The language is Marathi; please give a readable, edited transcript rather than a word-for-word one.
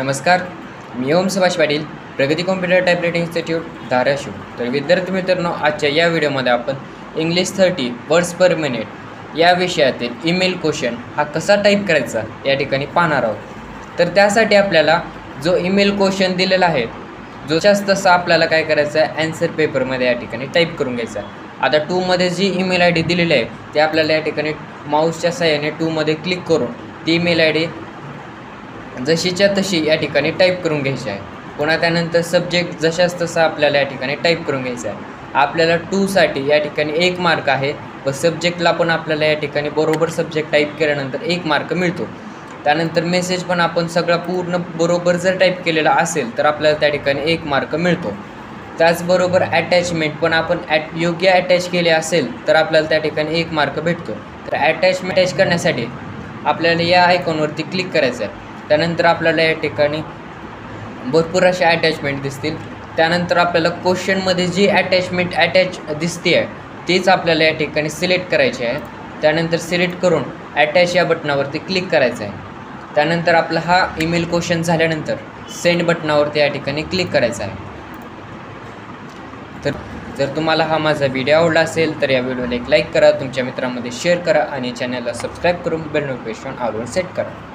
नमस्कार, मी ओम सुभाष पाटील, प्रगती कॉम्प्युटर टायपरायटिंग इन्स्टिट्यूट धाराशिव. तर विद्यार्थी मित्रांनो, आजच्या या व्हिडिओमध्ये आपण इंग्लिश 30 वर्ड्स पर मिनिट या विषयातील ईमेल क्वेश्चन हा कसा टाईप करायचा या ठिकाणी पाहणार आहोत. तर त्यासाठी आपल्याला जो ईमेल क्वेश्चन दिलेला आहे जो तसा आपल्याला काय करायचं आहे, ॲन्सर पेपरमध्ये या ठिकाणी टाईप करून घ्यायचा. आता 2मध्ये जी ईमेल आय डी दिलेली आहे ते आपल्याला या ठिकाणी माऊसच्या साहाय्याने 2मध्ये क्लिक करून ती ईमेल आय डी जशीच्या तशी या ठिकाणी टाईप करून घ्यायची आहे. पुन्हा त्यानंतर सब्जेक्ट जशाच तसा आपल्याला या ठिकाणी टाईप करून घ्यायचा आहे. आपल्याला 2साठी या ठिकाणी 1 मार्क आहे व सब्जेक्टला पण आपल्याला या ठिकाणी बरोबर सब्जेक्ट टाईप केल्यानंतर 1 मार्क मिळतो. त्यानंतर मेसेज पण आपण सगळा पूर्ण बरोबर जर टाईप केलेला असेल तर आपल्याला त्या ठिकाणी 1 मार्क मिळतो. त्याचबरोबर अटॅचमेंट पण आपण योग्य अटॅच केले असेल तर आपल्याला त्या ठिकाणी 1 मार्क भेटतो. तर अटॅचमेंट अटॅच करण्यासाठी आपल्याला या आयकॉनवरती क्लिक करायचं आहे. त्यानंतर आपल्याला या ठिकाणी भरपूर अशा अटॅचमेंट दिसतील. त्यानंतर आपल्याला क्वेश्चनमध्ये जी अटॅचमेंट अटॅच दिसते आहे तीच आपल्याला या ठिकाणी सिलेक्ट करायची आहे. त्यानंतर सिलेक्ट करून अटॅच या बटनावरती क्लिक करायचं आहे. त्यानंतर आपला हा ईमेल क्वेश्चन झाल्यानंतर सेंड बटनावरती या ठिकाणी क्लिक करायचं आहे. तर जर तुम्हाला हा माझा व्हिडिओ आवडला असेल तर या व्हिडिओला एक लाईक करा, तुमच्या मित्रांमध्ये शेअर करा आणि चॅनलला सबस्क्राईब करून बेल नोटिफिकेशन ऑलवर सेट करा.